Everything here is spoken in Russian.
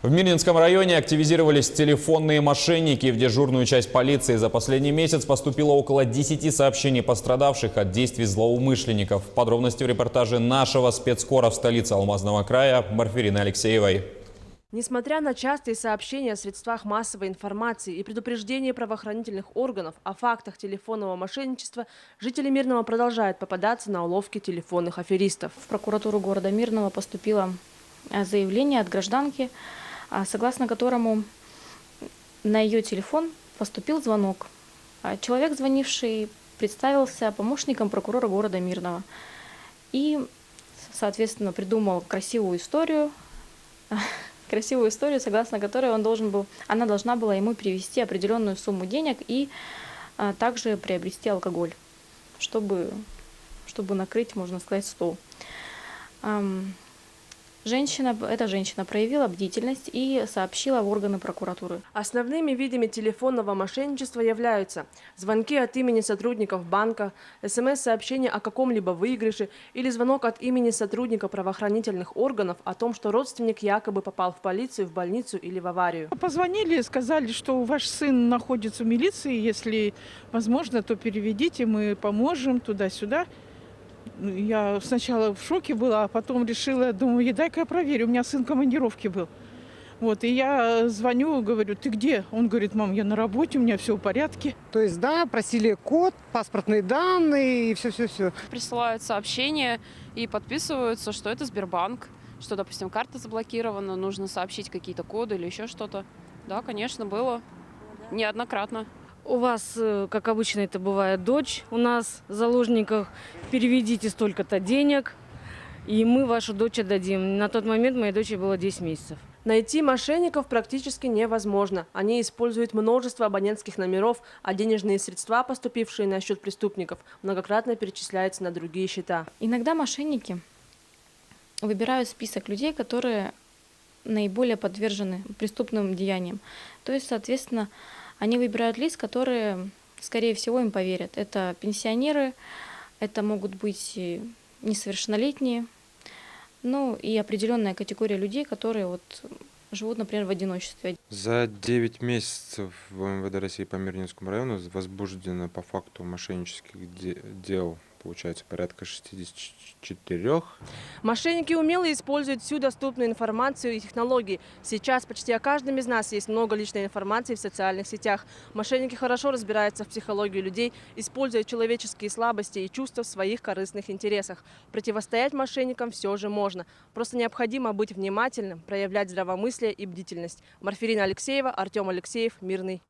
В Мирнинском районе активизировались телефонные мошенники. В дежурную часть полиции за последний месяц поступило около 10 сообщений пострадавших от действий злоумышленников. Подробности в репортаже нашего спецкора в столице Алмазного края Марфирины Алексеевой. Несмотря на частые сообщения о средствах массовой информации и предупреждения правоохранительных органов о фактах телефонного мошенничества, жители Мирного продолжают попадаться на уловки телефонных аферистов. В прокуратуру города Мирного поступило заявление от гражданки, согласно которому на ее телефон поступил звонок. Человек, звонивший, представился помощником прокурора города Мирного и, соответственно, придумал красивую историю, согласно которой она должна была ему перевести определенную сумму денег и также приобрести алкоголь, чтобы накрыть, можно сказать, стол. Эта женщина проявила бдительность и сообщила в органы прокуратуры. Основными видами телефонного мошенничества являются звонки от имени сотрудников банка, СМС-сообщения о каком-либо выигрыше или звонок от имени сотрудника правоохранительных органов о том, что родственник якобы попал в полицию, в больницу или в аварию. Позвонили, сказали, что ваш сын находится в милиции, если возможно, то переведите, мы поможем туда-сюда. Я сначала в шоке была, а потом решила, думаю, дай-ка я проверю, у меня сын в командировке был. Вот, и я звоню, говорю, ты где? Он говорит, мам, я на работе, у меня все в порядке. То есть, да, просили код, паспортные данные и все-все-все. Присылают сообщения и подписываются, что это Сбербанк, что, допустим, карта заблокирована, нужно сообщить какие-то коды или еще что-то. Да, конечно, было неоднократно. У вас, как обычно это бывает, дочь у нас в заложниках, переведите столько-то денег, и мы вашу дочь отдадим. На тот момент моей дочери было 10 месяцев. Найти мошенников практически невозможно. Они используют множество абонентских номеров, а денежные средства, поступившие на счет преступников, многократно перечисляются на другие счета. Иногда мошенники выбирают список людей, которые наиболее подвержены преступным деяниям. То есть, соответственно, они выбирают лиц, которые, скорее всего, им поверят. Это пенсионеры, это могут быть несовершеннолетние, ну и определенная категория людей, которые живут, например, в одиночестве. За 9 месяцев в МВД России по Мирнинскому району возбуждено по факту мошеннических дел, получается, порядка 64. Мошенники умело используют всю доступную информацию и технологии. Сейчас почти о каждом из нас есть много личной информации в социальных сетях. Мошенники хорошо разбираются в психологии людей, используя человеческие слабости и чувства в своих корыстных интересах. Противостоять мошенникам все же можно. Просто необходимо быть внимательным, проявлять здравомыслие и бдительность. Марфирина Алексеева, Артем Алексеев, Мирный.